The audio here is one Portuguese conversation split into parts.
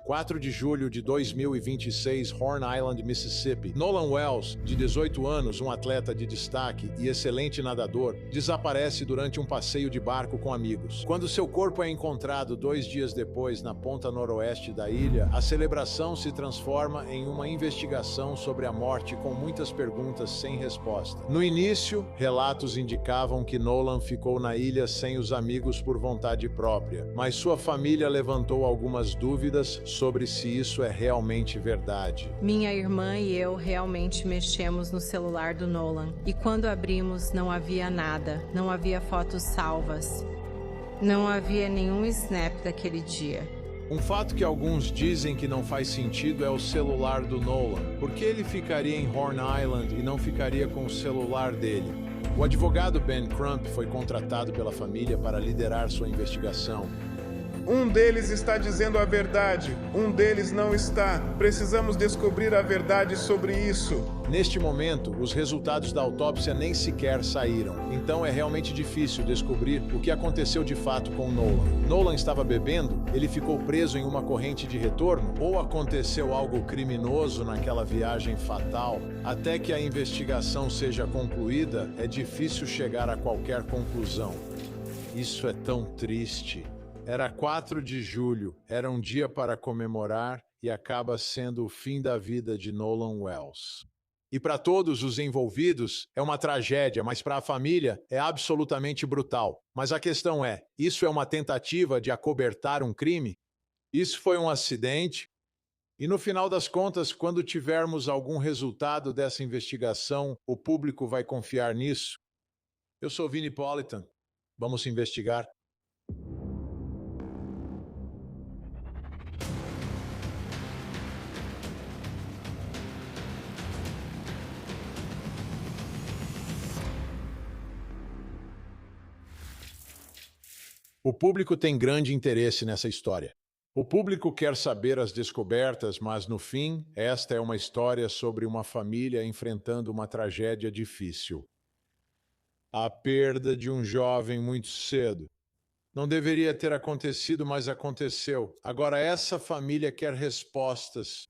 4 de julho de 2026, Horn Island, Mississippi. Nolan Wells, de 18 anos, um atleta de destaque e excelente nadador, desaparece durante um passeio de barco com amigos. Quando seu corpo é encontrado 2 dias depois na ponta noroeste da ilha, a celebração se transforma em uma investigação sobre a morte com muitas perguntas sem resposta. No início, relatos indicavam que Nolan ficou na ilha sem os amigos por vontade própria, mas sua família levantou algumas dúvidas sobre se isso é realmente verdade. Minha irmã e eu realmente mexemos no celular do Nolan, e quando abrimos não havia nada, não havia fotos salvas, não havia nenhum snap daquele dia. Um fato que alguns dizem que não faz sentido é o celular do Nolan. Por que ele ficaria em Horn Island e não ficaria com o celular dele? O advogado Ben Crump foi contratado pela família para liderar sua investigação. Um deles está dizendo a verdade, um deles não está. Precisamos descobrir a verdade sobre isso. Neste momento, os resultados da autópsia nem sequer saíram, então é realmente difícil descobrir o que aconteceu de fato com Nolan. Nolan estava bebendo? Ele ficou preso em uma corrente de retorno? Ou aconteceu algo criminoso naquela viagem fatal? Até que a investigação seja concluída, é difícil chegar a qualquer conclusão. Isso é tão triste. Era 4 de julho, era um dia para comemorar e acaba sendo o fim da vida de Nolan Wells. E para todos os envolvidos, é uma tragédia, mas para a família é absolutamente brutal. Mas a questão é, isso é uma tentativa de acobertar um crime? Isso foi um acidente? E no final das contas, quando tivermos algum resultado dessa investigação, o público vai confiar nisso? Eu sou Vini Politan. Vamos investigar. O público tem grande interesse nessa história. O público quer saber as descobertas, mas no fim, esta é uma história sobre uma família enfrentando uma tragédia difícil. A perda de um jovem muito cedo. Não deveria ter acontecido, mas aconteceu. Agora essa família quer respostas.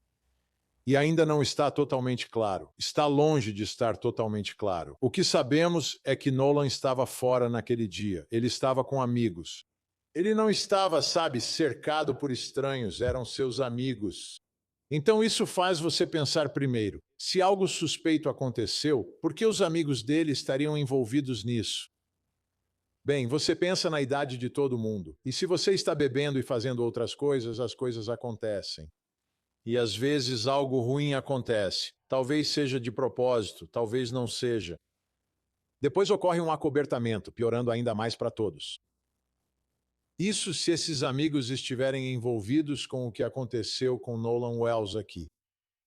E ainda não está totalmente claro. Está longe de estar totalmente claro. O que sabemos é que Nolan estava fora naquele dia. Ele estava com amigos. Ele não estava, cercado por estranhos, eram seus amigos. Então isso faz você pensar primeiro, se algo suspeito aconteceu, por que os amigos dele estariam envolvidos nisso? Bem, você pensa na idade de todo mundo, e se você está bebendo e fazendo outras coisas, as coisas acontecem. E às vezes algo ruim acontece, talvez seja de propósito, talvez não seja. Depois ocorre um acobertamento, piorando ainda mais para todos. Isso se esses amigos estiverem envolvidos com o que aconteceu com Nolan Wells aqui.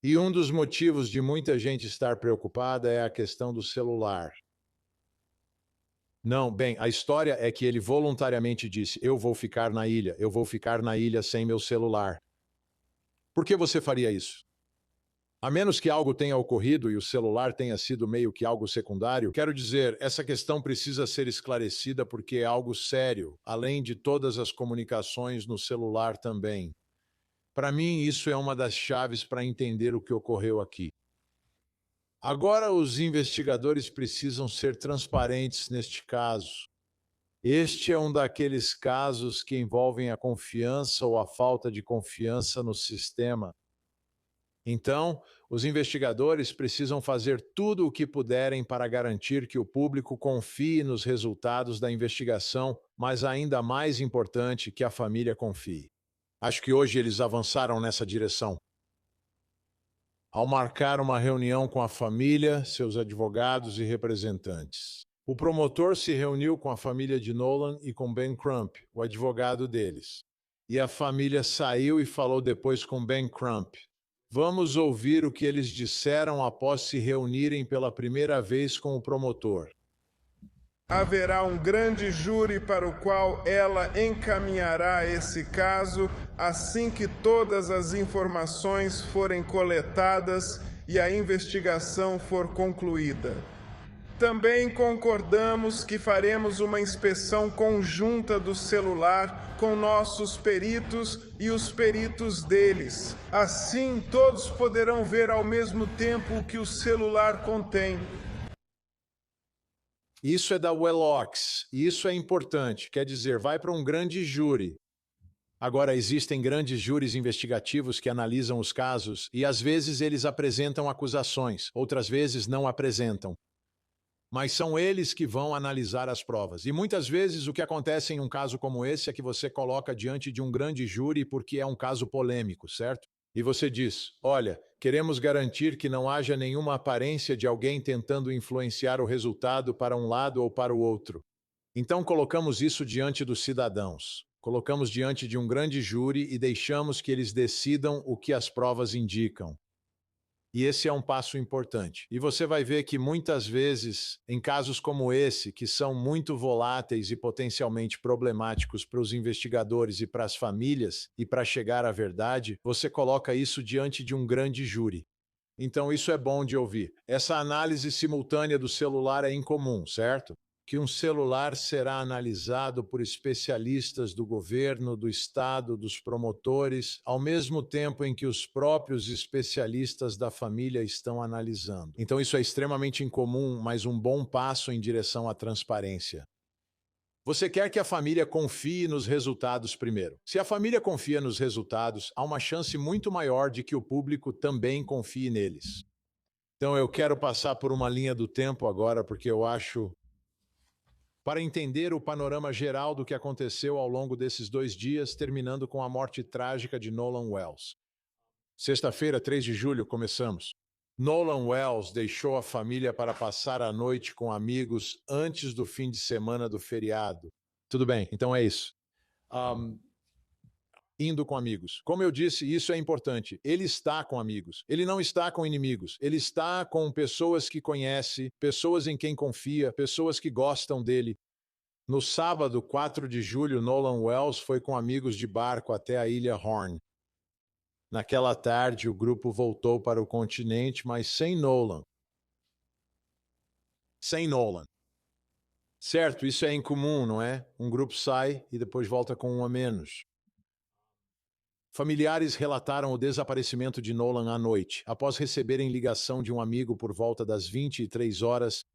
E um dos motivos de muita gente estar preocupada é a questão do celular. Não, bem, a história é que ele voluntariamente disse, eu vou ficar na ilha sem meu celular. Por que você faria isso? A menos que algo tenha ocorrido e o celular tenha sido meio que algo secundário, quero dizer, essa questão precisa ser esclarecida porque é algo sério, além de todas as comunicações no celular também. Para mim, isso é uma das chaves para entender o que ocorreu aqui. Agora, os investigadores precisam ser transparentes neste caso. Este é um daqueles casos que envolvem a confiança ou a falta de confiança no sistema. Então, os investigadores precisam fazer tudo o que puderem para garantir que o público confie nos resultados da investigação, mas ainda mais importante, que a família confie. Acho que hoje eles avançaram nessa direção. Ao marcar uma reunião com a família, seus advogados e representantes. O promotor se reuniu com a família de Nolan e com Ben Crump, o advogado deles. E a família saiu e falou depois com Ben Crump. Vamos ouvir o que eles disseram após se reunirem pela primeira vez com o promotor. Haverá um grande júri para o qual ela encaminhará esse caso assim que todas as informações forem coletadas e a investigação for concluída. Também concordamos que faremos uma inspeção conjunta do celular com nossos peritos e os peritos deles. Assim, todos poderão ver ao mesmo tempo o que o celular contém. Isso é da Wellox, e isso é importante, quer dizer, vai para um grande júri. Agora, existem grandes júris investigativos que analisam os casos e às vezes eles apresentam acusações, outras vezes não apresentam. Mas são eles que vão analisar as provas. E muitas vezes o que acontece em um caso como esse é que você coloca diante de um grande júri porque é um caso polêmico, certo? E você diz, olha, queremos garantir que não haja nenhuma aparência de alguém tentando influenciar o resultado para um lado ou para o outro. Então colocamos isso diante dos cidadãos. Colocamos diante de um grande júri e deixamos que eles decidam o que as provas indicam. E esse é um passo importante. E você vai ver que muitas vezes, em casos como esse, que são muito voláteis e potencialmente problemáticos para os investigadores e para as famílias, e para chegar à verdade, você coloca isso diante de um grande júri. Então isso é bom de ouvir. Essa análise simultânea do celular é incomum, certo? Que um celular será analisado por especialistas do governo, do Estado, dos promotores, ao mesmo tempo em que os próprios especialistas da família estão analisando. Então isso é extremamente incomum, mas um bom passo em direção à transparência. Você quer que a família confie nos resultados primeiro. Se a família confia nos resultados, há uma chance muito maior de que o público também confie neles. Então eu quero passar por uma linha do tempo agora, porque eu acho para entender o panorama geral do que aconteceu ao longo desses 2 dias, terminando com a morte trágica de Nolan Wells. Sexta-feira, 3 de julho, começamos. Nolan Wells deixou a família para passar a noite com amigos antes do fim de semana do feriado. Tudo bem, então é isso. Indo com amigos. Como eu disse, isso é importante. Ele está com amigos. Ele não está com inimigos. Ele está com pessoas que conhece, pessoas em quem confia, pessoas que gostam dele. No sábado, 4 de julho, Nolan Wells foi com amigos de barco até a ilha Horn. Naquela tarde, o grupo voltou para o continente, mas sem Nolan. Sem Nolan. Certo, isso é incomum, não é? Um grupo sai e depois volta com um a menos. Familiares relataram o desaparecimento de Nolan à noite, após receberem ligação de um amigo por volta das 23 horas.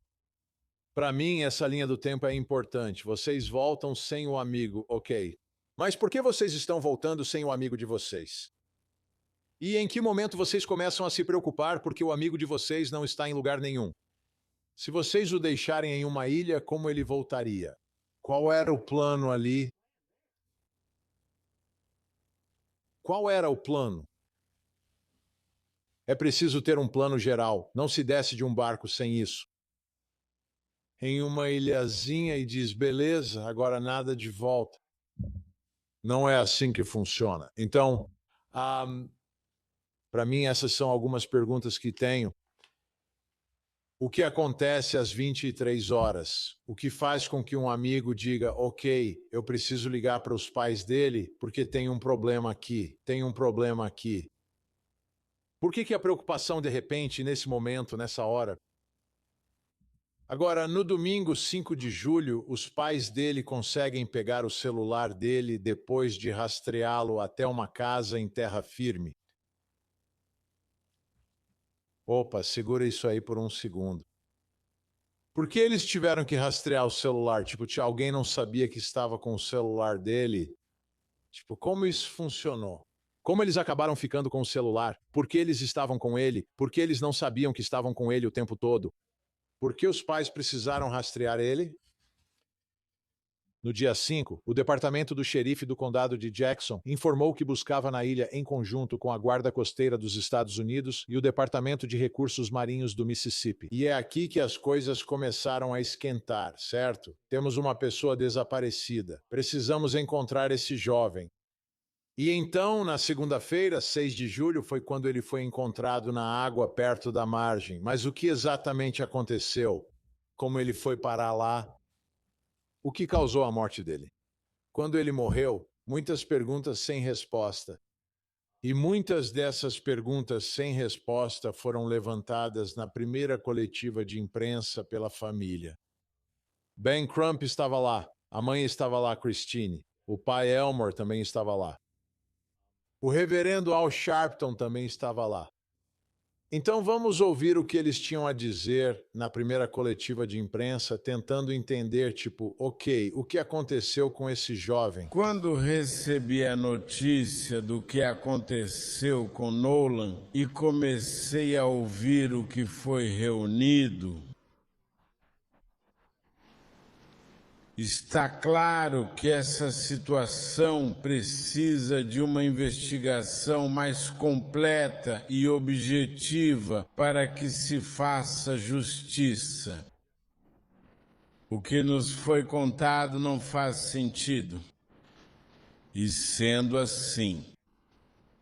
Para mim, essa linha do tempo é importante. Vocês voltam sem o amigo, ok. Mas por que vocês estão voltando sem o amigo de vocês? E em que momento vocês começam a se preocupar porque o amigo de vocês não está em lugar nenhum? Se vocês o deixarem em uma ilha, como ele voltaria? Qual era o plano ali? Qual era o plano? É preciso ter um plano geral. Não se desce de um barco sem isso. Em uma ilhazinha e diz, beleza, agora nada de volta. Não é assim que funciona. Então, para mim, essas são algumas perguntas que tenho. O que acontece às 23 horas? O que faz com que um amigo diga, ok, eu preciso ligar para os pais dele porque tem um problema aqui, tem um problema aqui. Por que a preocupação de repente, nesse momento, nessa hora? Agora, no domingo 5 de julho, os pais dele conseguem pegar o celular dele depois de rastreá-lo até uma casa em terra firme. Opa, segura isso aí por um segundo. Por que eles tiveram que rastrear o celular? Tipo, alguém não sabia que estava com o celular dele? Tipo, como isso funcionou? Como eles acabaram ficando com o celular? Por que eles estavam com ele? Por que eles não sabiam que estavam com ele o tempo todo? Por que os pais precisaram rastrear ele? No dia 5, o departamento do xerife do condado de Jackson informou que buscava na ilha em conjunto com a Guarda Costeira dos Estados Unidos e o Departamento de Recursos Marinhos do Mississippi. E é aqui que as coisas começaram a esquentar, certo? Temos uma pessoa desaparecida. Precisamos encontrar esse jovem. E então, na segunda-feira, 6 de julho, foi quando ele foi encontrado na água perto da margem. Mas o que exatamente aconteceu? Como ele foi parar lá? O que causou a morte dele? Quando ele morreu, muitas perguntas sem resposta. E muitas dessas perguntas sem resposta foram levantadas na primeira coletiva de imprensa pela família. Ben Crump estava lá, a mãe estava lá, Christine, o pai Elmore também estava lá. O reverendo Al Sharpton também estava lá. Então vamos ouvir o que eles tinham a dizer na primeira coletiva de imprensa, tentando entender, ok, o que aconteceu com esse jovem? Quando recebi a notícia do que aconteceu com Nolan e comecei a ouvir o que foi reunido, está claro que essa situação precisa de uma investigação mais completa e objetiva para que se faça justiça. O que nos foi contado não faz sentido. E sendo assim,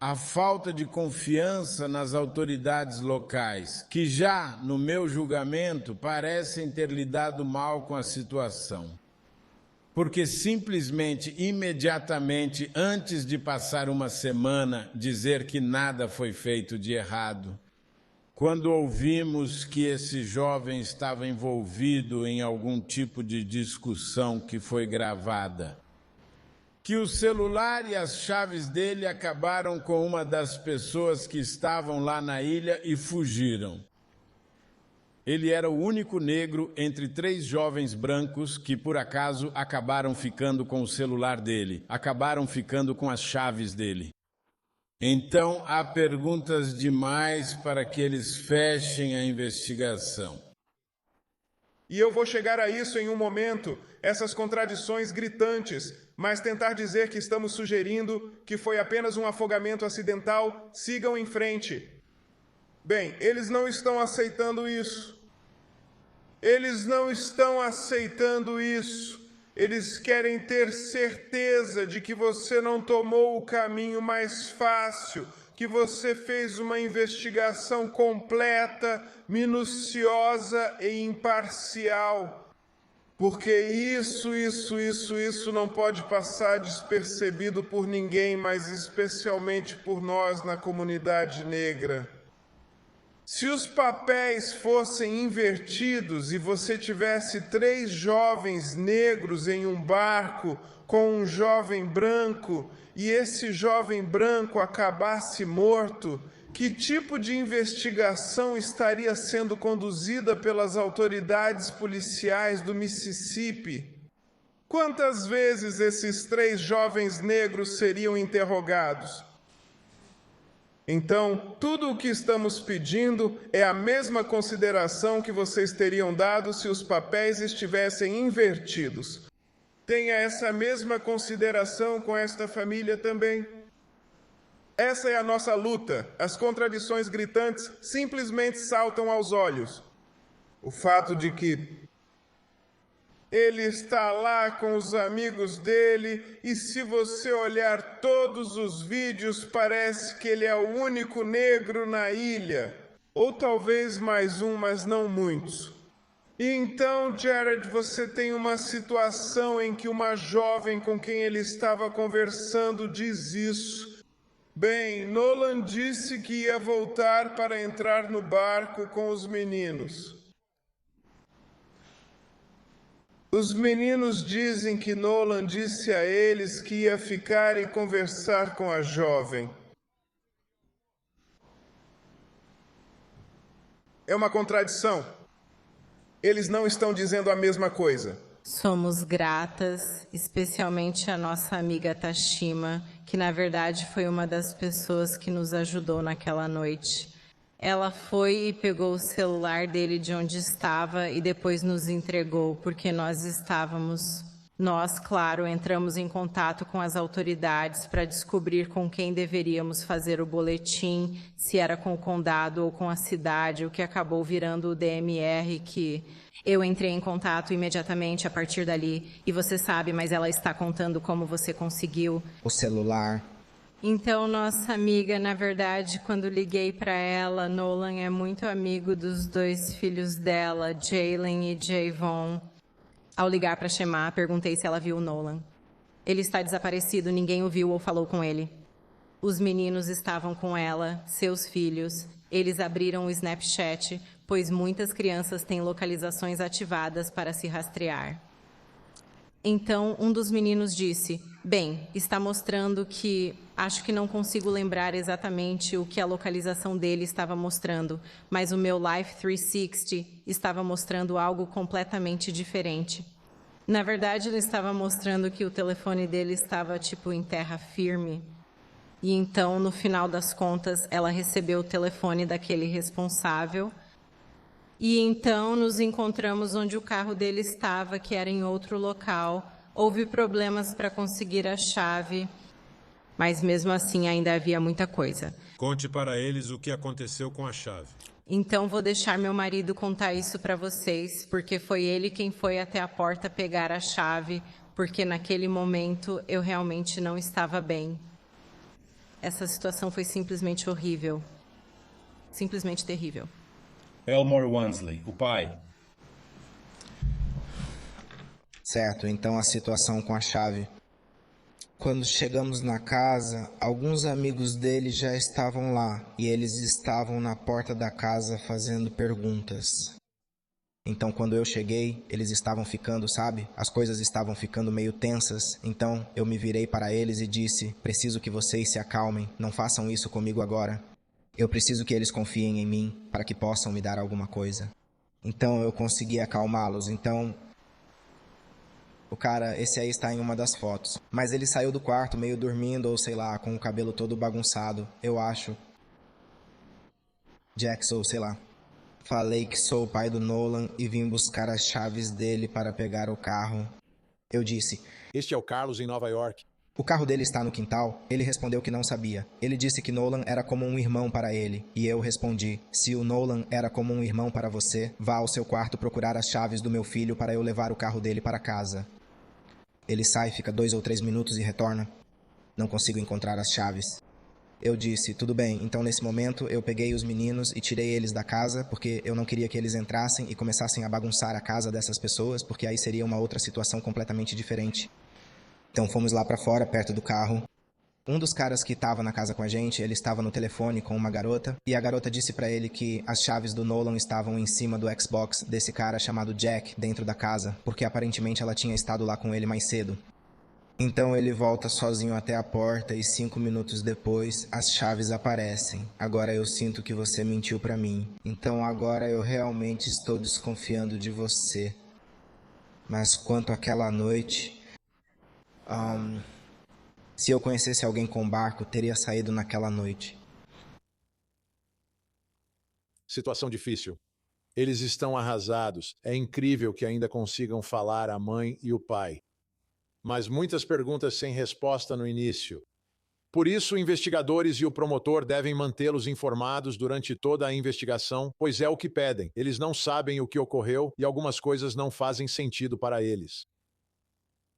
a falta de confiança nas autoridades locais, que já, no meu julgamento, parecem ter lidado mal com a situação. Porque simplesmente, imediatamente, antes de passar uma semana, dizer que nada foi feito de errado. Quando ouvimos que esse jovem estava envolvido em algum tipo de discussão que foi gravada, que o celular e as chaves dele acabaram com uma das pessoas que estavam lá na ilha e fugiram. Ele era o único negro entre 3 jovens brancos que, por acaso, acabaram ficando com o celular dele, acabaram ficando com as chaves dele. Então, há perguntas demais para que eles fechem a investigação. E eu vou chegar a isso em um momento, essas contradições gritantes, mas tentar dizer que estamos sugerindo que foi apenas um afogamento acidental, sigam em frente. Bem, eles não estão aceitando isso. Eles não estão aceitando isso. Eles querem ter certeza de que você não tomou o caminho mais fácil, que você fez uma investigação completa, minuciosa e imparcial. Porque isso não pode passar despercebido por ninguém, mas especialmente por nós na comunidade negra. Se os papéis fossem invertidos e você tivesse 3 jovens negros em um barco com um jovem branco e esse jovem branco acabasse morto, que tipo de investigação estaria sendo conduzida pelas autoridades policiais do Mississippi? Quantas vezes esses 3 jovens negros seriam interrogados? Então, tudo o que estamos pedindo é a mesma consideração que vocês teriam dado se os papéis estivessem invertidos. Tenha essa mesma consideração com esta família também. Essa é a nossa luta. As contradições gritantes simplesmente saltam aos olhos. O fato de que ele está lá com os amigos dele e se você olhar todos os vídeos, parece que ele é o único negro na ilha. Ou talvez mais um, mas não muitos. E então, Jared, você tem uma situação em que uma jovem com quem ele estava conversando diz isso. Bem, Nolan disse que ia voltar para entrar no barco com os meninos. Os meninos dizem que Nolan disse a eles que ia ficar e conversar com a jovem. É uma contradição. Eles não estão dizendo a mesma coisa. Somos gratas, especialmente a nossa amiga Tashima, que na verdade foi uma das pessoas que nos ajudou naquela noite. Ela foi e pegou o celular dele de onde estava e depois nos entregou, porque nós, claro, entramos em contato com as autoridades para descobrir com quem deveríamos fazer o boletim, se era com o condado ou com a cidade, o que acabou virando o DMR, que eu entrei em contato imediatamente a partir dali. E você sabe, mas ela está contando como você conseguiu o celular. Então, nossa amiga, na verdade, quando liguei para ela, Nolan é muito amigo dos 2 filhos dela, Jalen e Javon. Ao ligar para Shema, perguntei se ela viu o Nolan. Ele está desaparecido, ninguém o viu ou falou com ele. Os meninos estavam com ela, seus filhos. Eles abriram o Snapchat, pois muitas crianças têm localizações ativadas para se rastrear. Então, um dos meninos disse: "Bem, está mostrando que... Acho que não consigo lembrar exatamente o que a localização dele estava mostrando, mas o meu Life 360 estava mostrando algo completamente diferente. Na verdade, ele estava mostrando que o telefone dele estava, em terra firme. E então, no final das contas, ela recebeu o telefone daquele responsável. E então nos encontramos onde o carro dele estava, que era em outro local. Houve problemas para conseguir a chave, mas mesmo assim ainda havia muita coisa. Conte para eles o que aconteceu com a chave. Então vou deixar meu marido contar isso para vocês, porque foi ele quem foi até a porta pegar a chave, porque naquele momento eu realmente não estava bem. Essa situação foi simplesmente horrível. Simplesmente terrível. Elmore Wansley, o pai. Certo, então a situação com a chave. Quando chegamos na casa, alguns amigos dele já estavam lá e eles estavam na porta da casa fazendo perguntas. Então quando eu cheguei, eles estavam ficando, sabe? As coisas estavam ficando meio tensas. Então eu me virei para eles e disse: "Preciso que vocês se acalmem, não façam isso comigo agora. Eu preciso que eles confiem em mim para que possam me dar alguma coisa." Então eu consegui acalmá-los. Então o cara, esse aí está em uma das fotos. Mas ele saiu do quarto meio dormindo ou sei lá, com o cabelo todo bagunçado, eu acho. Jackson, sei lá. Falei que sou o pai do Nolan e vim buscar as chaves dele para pegar o carro. Eu disse: Este é o Carlos em Nova York. "O carro dele está no quintal?" Ele respondeu que não sabia. Ele disse que Nolan era como um irmão para ele. E eu respondi: "Se o Nolan era como um irmão para você, vá ao seu quarto procurar as chaves do meu filho para eu levar o carro dele para casa." Ele sai, fica 2 ou 3 minutos e retorna. "Não consigo encontrar as chaves." Eu disse: "Tudo bem." Então nesse momento eu peguei os meninos e tirei eles da casa, porque eu não queria que eles entrassem e começassem a bagunçar a casa dessas pessoas, porque aí seria uma outra situação completamente diferente. Então fomos lá pra fora, perto do carro. Um dos caras que estava na casa com a gente, ele estava no telefone com uma garota, e a garota disse pra ele que as chaves do Nolan estavam em cima do Xbox desse cara chamado Jack dentro da casa, porque aparentemente ela tinha estado lá com ele mais cedo. Então ele volta sozinho até a porta e 5 minutos depois as chaves aparecem. Agora eu sinto que você mentiu pra mim. Então agora eu realmente estou desconfiando de você. Mas quanto àquela noite... se eu conhecesse alguém com barco, teria saído naquela noite. Situação difícil. Eles estão arrasados. É incrível que ainda consigam falar a mãe e o pai. Mas muitas perguntas sem resposta no início. Por isso, investigadores e o promotor devem mantê-los informados durante toda a investigação, pois é o que pedem. Eles não sabem o que ocorreu e algumas coisas não fazem sentido para eles.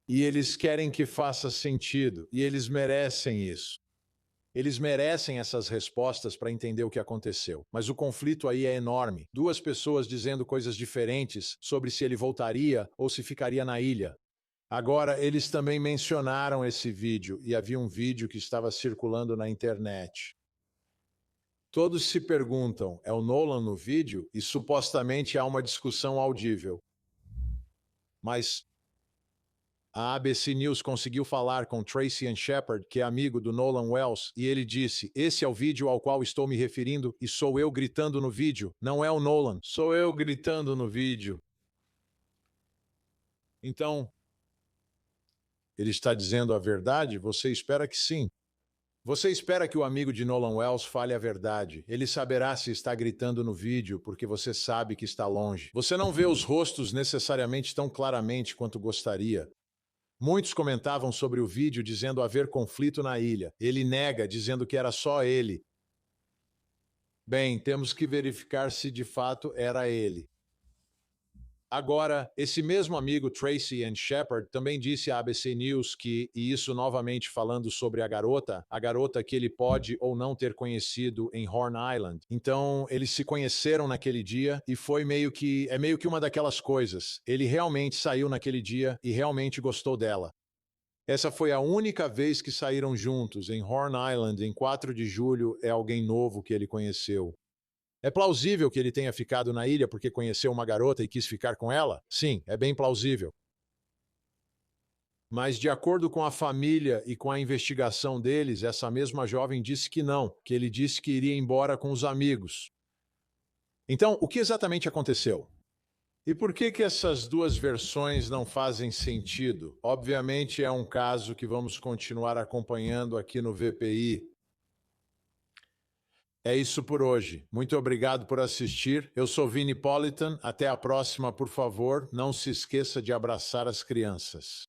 E eles querem que faça sentido, e eles merecem isso. Eles merecem essas respostas para entender o que aconteceu. Mas o conflito aí é enorme. 2 pessoas dizendo coisas diferentes sobre se ele voltaria ou se ficaria na ilha. Agora, eles também mencionaram esse vídeo, e havia um vídeo que estava circulando na internet. Todos se perguntam, é o Nolan no vídeo? E supostamente há uma discussão audível. Mas a ABC News conseguiu falar com Tracy Shepard, que é amigo do Nolan Wells, e ele disse: "Esse é o vídeo ao qual estou me referindo, e sou eu gritando no vídeo. Não é o Nolan, sou eu gritando no vídeo." Então, ele está dizendo a verdade? Você espera que sim. Você espera que o amigo de Nolan Wells fale a verdade. Ele saberá se está gritando no vídeo, porque você sabe que está longe. Você não vê os rostos necessariamente tão claramente quanto gostaria. Muitos comentavam sobre o vídeo dizendo haver conflito na ilha. Ele nega, dizendo que era só ele. Bem, temos que verificar se de fato era ele. Agora, esse mesmo amigo Tracy Shepard também disse à ABC News que, e isso novamente falando sobre a garota que ele pode ou não ter conhecido em Horn Island. Então, eles se conheceram naquele dia e foi meio que uma daquelas coisas. Ele realmente saiu naquele dia e realmente gostou dela. Essa foi a única vez que saíram juntos, em Horn Island, em 4 de julho, é alguém novo que ele conheceu. É plausível que ele tenha ficado na ilha porque conheceu uma garota e quis ficar com ela? Sim, é bem plausível. Mas, de acordo com a família e com a investigação deles, essa mesma jovem disse que não, que ele disse que iria embora com os amigos. Então, o que exatamente aconteceu? E por que essas duas versões não fazem sentido? Obviamente é um caso que vamos continuar acompanhando aqui no VPI. É isso por hoje. Muito obrigado por assistir. Eu sou Vini Politan. Até a próxima, por favor. Não se esqueça de abraçar as crianças.